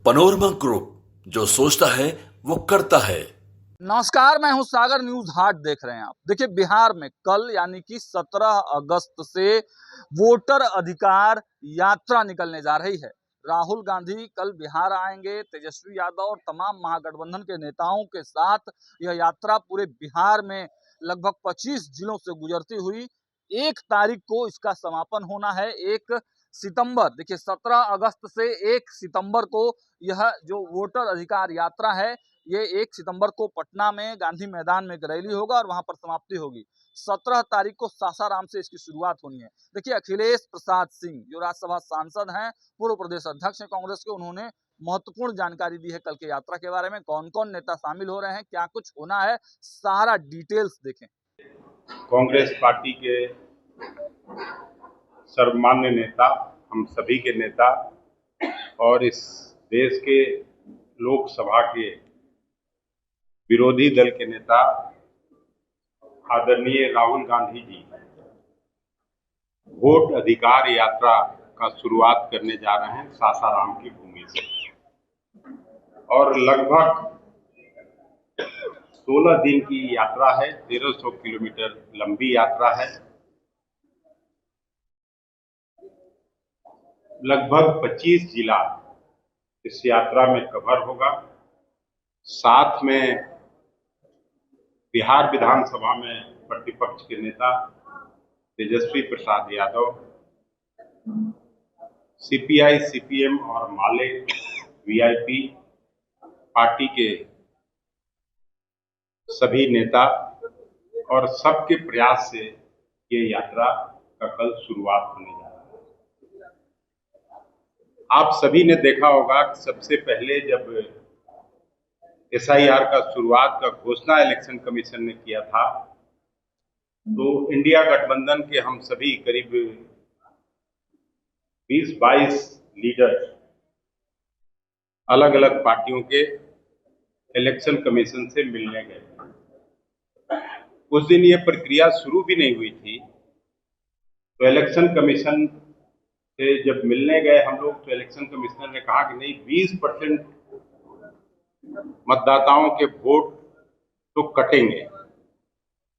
Panorama group, जो सोचता है वो करता है। नमस्कार, मैं हूं सागर। न्यूज हाट देख रहे हैं आप। देखिए, बिहार में कल यानी कि 17 अगस्त से वोटर अधिकार यात्रा निकलने जा रही है। राहुल गांधी कल बिहार आएंगे। तेजस्वी यादव और तमाम महागठबंधन के नेताओं के साथ यह यात्रा पूरे बिहार में लगभग 25 जिलों से गुजरती हुई 1 तारीख को इसका समापन होना है। 1 सितंबर, देखिए 17 अगस्त से 1 सितंबर को यह जो वोटर अधिकार यात्रा है, ये 1 सितंबर को पटना में गांधी मैदान में एक रैली होगा और वहां पर समाप्ति होगी। 17 तारीख को सासाराम से इसकी शुरुआत होनी है। देखिए, अखिलेश प्रसाद सिंह जो राज्यसभा सांसद हैं, पूर्व प्रदेश अध्यक्ष हैं कांग्रेस के, उन्होंने महत्वपूर्ण जानकारी दी है कल के यात्रा के बारे में। कौन कौन नेता शामिल हो रहे हैं, क्या कुछ होना है, सारा डिटेल्स देखें। कांग्रेस पार्टी के सर्वमान्य नेता, हम सभी के नेता और इस देश के लोकसभा के विरोधी दल के नेता आदरणीय राहुल गांधी जी वोट अधिकार यात्रा का शुरुआत करने जा रहे हैं सासाराम की भूमि से। और लगभग 16 दिन की यात्रा है, 1300 किलोमीटर लंबी यात्रा है। लगभग 25 जिला इस यात्रा में कवर होगा। साथ में बिहार विधानसभा में प्रतिपक्ष के नेता तेजस्वी प्रसाद यादव, सीपीआई, सीपीएम और माले वीआईपी पार्टी के सभी नेता और सबके प्रयास से ये यात्रा का कल शुरुआत होने जा रहा है। आप सभी ने देखा होगा कि सबसे पहले जब एसआईआर का शुरुआत का घोषणा इलेक्शन कमीशन ने किया था, तो इंडिया गठबंधन के हम सभी करीब 20-22 लीडर अलग अलग पार्टियों के इलेक्शन कमीशन से मिलने गए। उस दिन ये प्रक्रिया शुरू भी नहीं हुई थी, तो इलेक्शन कमीशन से जब मिलने गए हम लोग, तो इलेक्शन कमिश्नर ने कहा कि नहीं, 20% मतदाताओं के वोट तो कटेंगे,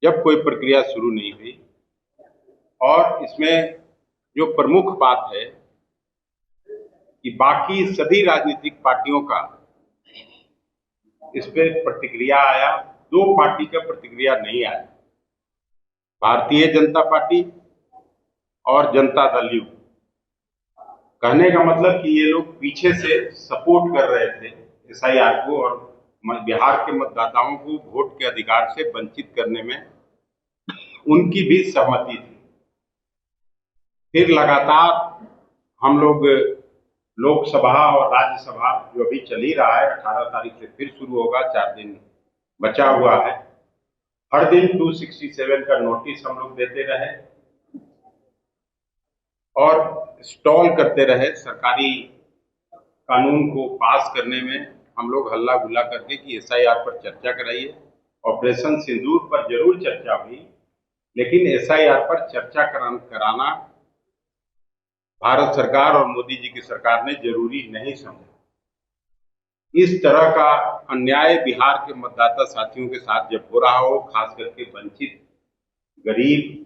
जब कोई प्रक्रिया शुरू नहीं हुई। और इसमें जो प्रमुख बात है कि बाकी सभी राजनीतिक पार्टियों का इस पे प्रतिक्रिया आया, 2 पार्टी का प्रतिक्रिया नहीं आया, भारतीय जनता पार्टी और जनता दल यू। कहने का मतलब कि ये लोग पीछे से सपोर्ट कर रहे थे एसआईआर को और बिहार के मतदाताओं को वोट के अधिकार से वंचित करने में उनकी भी सहमति थी। फिर लगातार हम लोग लोकसभा और राज्यसभा, जो अभी चल ही रहा है, 18 तारीख से फिर शुरू होगा, 4 दिन बचा हुआ है। हर दिन 267 का नोटिस हम लोग देते रहे और स्टॉल करते रहे सरकारी कानून को पास करने में। हम लोग हल्ला गुल्ला करके कि एसआईआर पर चर्चा कराइए। ऑपरेशन सिंदूर पर जरूर चर्चा हुई, लेकिन एसआईआर पर चर्चा कराना भारत सरकार और मोदी जी की सरकार ने जरूरी नहीं समझा। इस तरह का अन्याय बिहार के मतदाता साथियों के साथ जब हो रहा हो, खास करके वंचित, गरीब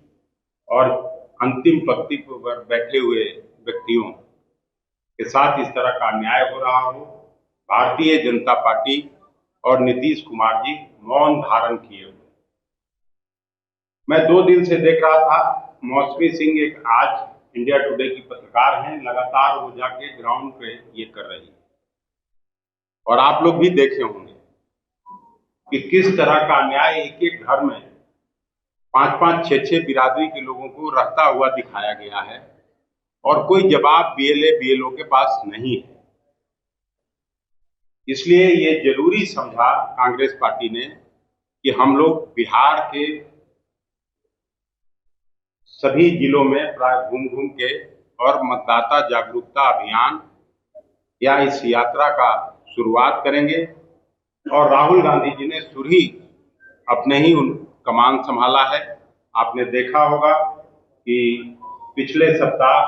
और अंतिम पंक्ति पर बैठे हुए व्यक्तियों के साथ इस तरह का अन्याय हो रहा हो, भारतीय जनता पार्टी और नीतीश कुमार जी मौन धारण किए हुए। मैं 2 दिन से देख रहा था, मौसमी सिंह एक आज इंडिया टुडे की पत्रकार हैं, लगातार वो जाके ग्राउंड पे ये कर रही है। और आप लोग भी देखे होंगे कि किस तरह का अन्याय एक एक घर में 5-5, 6-6 बिरादरी के लोगों को रहता हुआ दिखाया गया है और कोई जवाब बीएलए बीएलओ के पास नहीं है। इसलिए ये जरूरी समझा कांग्रेस पार्टी ने कि हम लोग बिहार के सभी जिलों में प्राय घूम घूम के और मतदाता जागरूकता अभियान या इस यात्रा का शुरुआत करेंगे। और राहुल गांधी जी ने शुरू ही अपने ही कमान संभाला है। आपने देखा होगा कि पिछले सप्ताह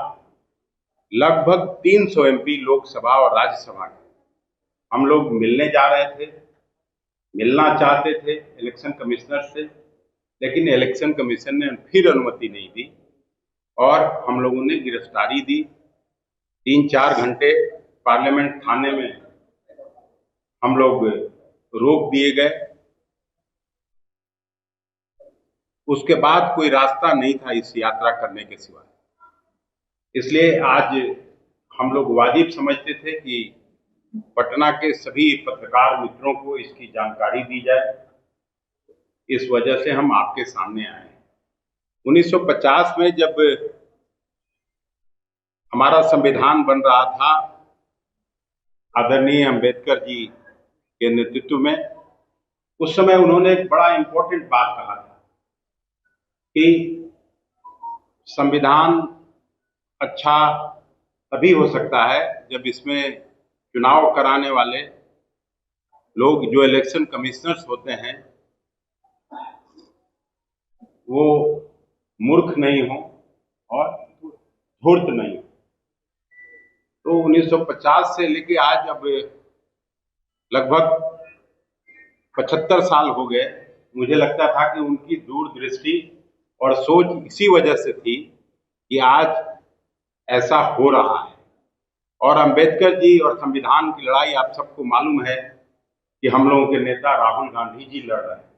लगभग 300 एमपी लोकसभा और राज्यसभा हम लोग मिलने जा रहे थे, मिलना चाहते थे इलेक्शन कमिश्नर से, लेकिन इलेक्शन कमीशन ने फिर अनुमति नहीं दी और हम लोगों ने गिरफ्तारी दी। 3-4 घंटे पार्लियामेंट थाने में हम लोग रोक दिए गए। उसके बाद कोई रास्ता नहीं था इस यात्रा करने के सिवा, इसलिए आज हम लोग वाजिब समझते थे कि पटना के सभी पत्रकार मित्रों को इसकी जानकारी दी जाए। इस वजह से हम आपके सामने आए हैं। 1950 में जब हमारा संविधान बन रहा था, आदरणीय अंबेडकर जी के नेतृत्व में, उस समय उन्होंने एक बड़ा इंपॉर्टेंट बात कहा था कि संविधान अच्छा तभी हो सकता है जब इसमें चुनाव कराने वाले लोग, जो इलेक्शन कमिश्नर्स होते हैं, वो मूर्ख नहीं हो और धूर्त नहीं हो। तो 1950 से लेके आज अब लगभग 75 साल हो गए। मुझे लगता था कि उनकी दूरदृष्टि और सोच इसी वजह से थी कि आज ऐसा हो रहा है। और अंबेडकर जी और संविधान की लड़ाई आप सबको मालूम है कि हम लोगों के नेता राहुल गांधी जी लड़ रहे हैं।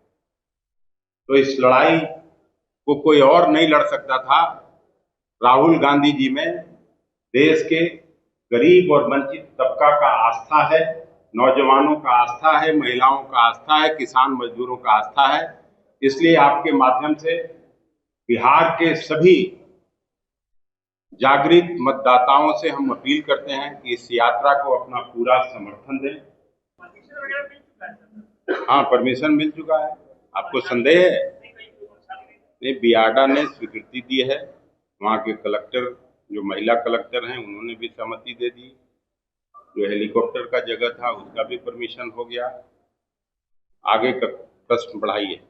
तो इस लड़ाई को कोई और नहीं लड़ सकता था। राहुल गांधी जी में देश के गरीब और वंचित तबका का आस्था है, नौजवानों का आस्था है, महिलाओं का आस्था है, किसान मजदूरों का आस्था है। इसलिए आपके माध्यम से बिहार के सभी जागृत मतदाताओं से हम अपील करते हैं कि इस यात्रा को अपना पूरा समर्थन दें। हाँ, परमिशन मिल चुका है। आपको संदेह है? नहीं, बियाडा ने स्वीकृति दी है। वहाँ के कलेक्टर, जो महिला कलेक्टर हैं, उन्होंने भी सहमति दे दी। जो हेलीकॉप्टर का जगह था उसका भी परमिशन हो गया। आगे का प्रश्न बढ़ाइए।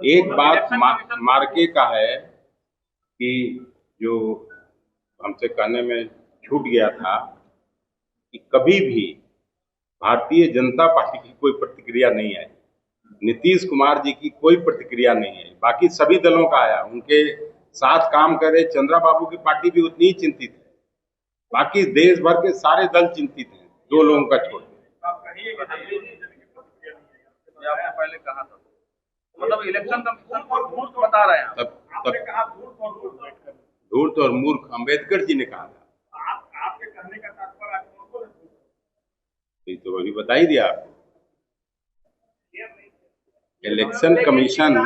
एक बात मार्के का है कि जो हमसे कहने में छूट गया था कि कभी भी भारतीय जनता पार्टी की कोई प्रतिक्रिया नहीं आई, नीतीश कुमार जी की कोई प्रतिक्रिया नहीं है, बाकी सभी दलों का आया। उनके साथ काम कर रहे चंद्रा बाबू की पार्टी भी उतनी ही चिंतित है, बाकी देश भर के सारे दल चिंतित हैं, 2 लोगों का छोड़। आपने पहले कहा था, मतलब इलेक्शन कमीशन को धूर्त बता रहे हैं। धूर्त और मूर्ख अंबेडकर जी ने कहा था। आपके कहने का तात्पर्य तो अभी बता ही दिया आपको। इलेक्शन कमीशन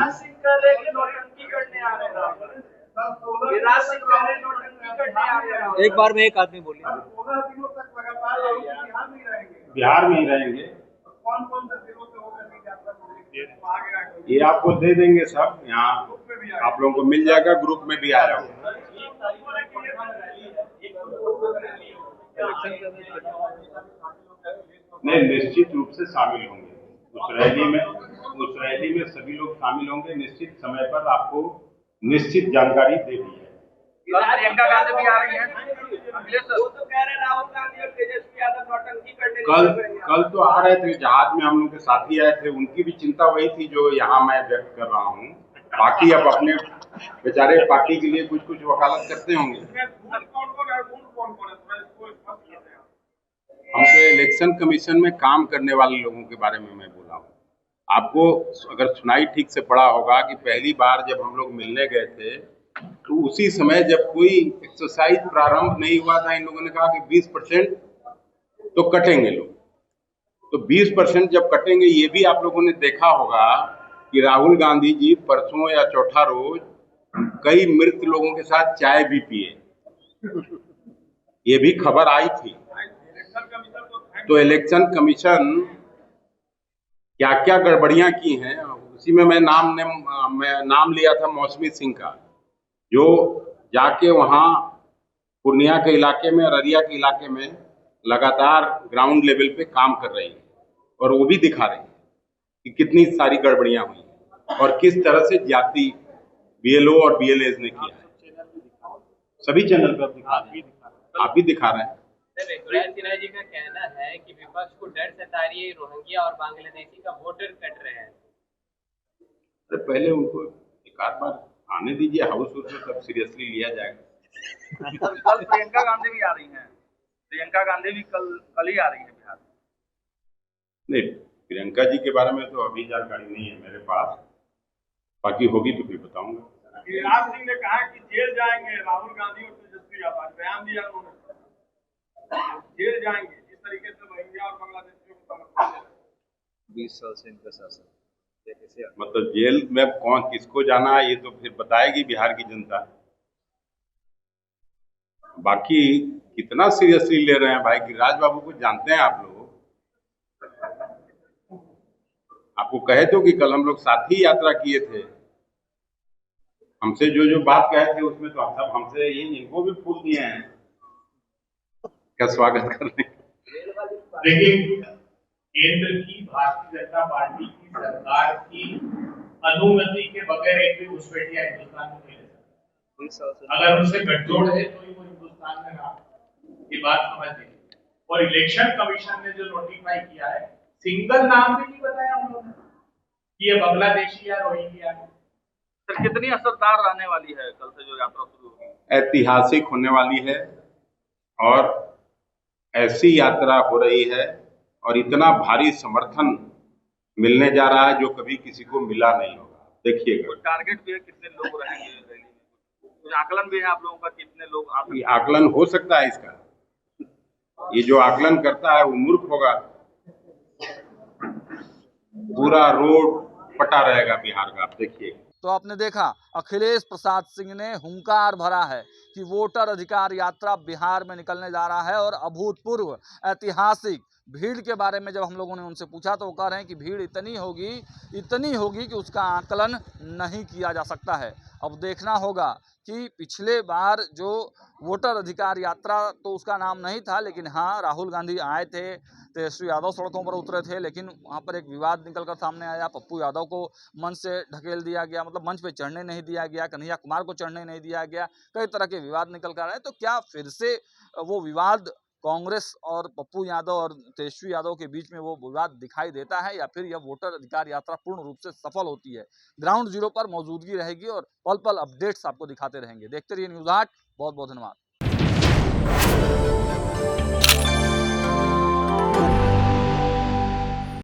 एक बार में एक आदमी बोलिए। 16 दिनों तक लगातार बिहार में ही रहेंगे। कौन कौन से जिलों से होकर ये आपको दे देंगे सब, यहाँ आप लोगों को मिल जाएगा। ग्रुप में भी आया होगा। नहीं, निश्चित रूप से शामिल होंगे उस रैली में सभी लोग शामिल होंगे। निश्चित समय पर आपको निश्चित जानकारी दे दी है। प्रियंका गांधी भी आ रही है। कल तो आ रहे थे, जहाज में हम लोग के साथी आए थे, उनकी भी चिंता वही थी जो यहाँ मैं व्यक्त कर रहा हूँ। बाकी अब अपने बेचारे पार्टी के लिए कुछ कुछ वकालत करते होंगे। हमको इलेक्शन कमीशन में काम करने वाले लोगों के बारे में मैं बोला हूँ। आपको अगर सुनाई ठीक से पड़ा होगा कि पहली बार जब हम लोग मिलने गए थे तो उसी समय जब कोई एक्सरसाइज प्रारंभ नहीं हुआ था, इन लोगों ने कहा कि 20% तो कटेंगे लोग। तो 20% जब कटेंगे, ये भी आप लोगों ने देखा होगा कि राहुल गांधी जी परसों या चौथा रोज कई मृत लोगों के साथ चाय भी पिए, ये भी खबर आई थी। तो इलेक्शन कमीशन क्या क्या गड़बड़ियां की हैं, उसी में मैं नाम लिया था मौसमी सिंह का, जो जाके वहाँ पूर्णिया के इलाके में, अररिया के इलाके में लगातार ग्राउंड लेवल पे काम कर रही है और वो भी दिखा रही है कि कितनी सारी गड़बड़ियां हुई और किस तरह से जाति बीएलओ और बीएलएज ने किया है। सभी चैनल पर आप भी दिखा रहे हैं। सर ऋतुराज सिन्हा जी का कहना है कि विपक्ष को डर सता रही है, रोहिंग्या और बांग्लादेशी का वोटर कट रहे हैं। अरे पहले उनको एक आध बार आने दीजिए हाउस में, तब सीरियसली लिया जाएगा। कल प्रियंका गांधी भी आ रही हैं। प्रियंका गांधी भी कल ही आ रही है बिहार। नहीं, प्रियंका जी के बारे में तो अभी जानकारी नहीं है मेरे पास, बाकी होगी तो फिर बताऊंगा। गिरिराज सिंह ने कहा कि जेल जाएंगे राहुल गांधी और तेजस्वी यादव, बयान दिया उन्होंने, जेल जाएंगे। इस तरीके से रोहिंग्या और बांग्लादेशियों को समर्थन दे रहे हैं। 20 साल से इनका शासन ये कैसे मतलब जेल में कौन किसको जाना है ये तो फिर बताएगी बिहार की जनता। बाकी कितना सीरियसली ले रहे हैं भाई, गिरिराज बाबू को जानते हैं आप लोग। आपको कहे तो कि कल हम लोग साथ ही यात्रा किए थे, हमसे जो जो बात कहे थे उसमें तो सब हमसे ये इनको भी फूल दिए हैं क्या स्वागत करने। देखिए, केंद्र की भारतीय जनता पार्टी की सरकार की अनुमति के बगैर एक भी घुसपैठिया हिंदुस्तान में नहीं रह सकता। अगर उनसे गठजोड़ है तो ही वो हिंदुस्तान में रहा, ये बात समझ लीजिए। और इलेक्शन कमीशन ने जो नोटिफाई किया है, सिंगल नाम भी नहीं बताया हम लोगों ने कि ये बांग्लादेशी या रोहिंग्या है। सर कितनी असरदार रहने वाली है कल से जो यात्रा शुरू होगी? ऐतिहासिक होने वाली है और ऐसी यात्रा हो रही है और इतना भारी समर्थन मिलने जा रहा है जो कभी किसी को मिला नहीं होगा। देखिएगा, टारगेट भी है कितने लोग रहेंगे रैली में, कुछ आकलन भी है आप लोगों का कितने लोग आप? ये आकलन हो सकता है इसका, ये जो आकलन करता है वो मूर्ख होगा। पूरा रोड पटा रहेगा बिहार का, आप देखिए। तो आपने देखा अखिलेश प्रसाद सिंह ने हुंकार भरा है कि वोटर अधिकार यात्रा बिहार में निकलने जा रहा है और अभूतपूर्व ऐतिहासिक भीड़ के बारे में जब हम लोगों ने उनसे पूछा तो वो कह रहे हैं कि भीड़ इतनी होगी कि उसका आकलन नहीं किया जा सकता है। अब देखना होगा कि पिछले बार जो वोटर अधिकार यात्रा तो उसका नाम नहीं था, लेकिन हाँ राहुल गांधी आए थे, तेजस्वी यादव सड़कों पर उतरे थे, लेकिन वहाँ पर एक विवाद निकलकर सामने आया। पप्पू यादव को मंच से ढकेल दिया गया, मतलब मंच पे चढ़ने नहीं दिया गया, कन्हैया कुमार को चढ़ने नहीं दिया गया, कई तरह के विवाद निकल कर आए। तो क्या फिर से वो विवाद कांग्रेस और पप्पू यादव और तेजस्वी यादव के बीच में वो विवाद दिखाई देता है, या फिर यह वोटर अधिकार यात्रा पूर्ण रूप से सफल होती है? ग्राउंड जीरो पर मौजूदगी रहेगी और पल पल अपडेट्स आपको दिखाते रहेंगे। देखते रहिए न्यूज़ 8। बहुत बहुत धन्यवाद।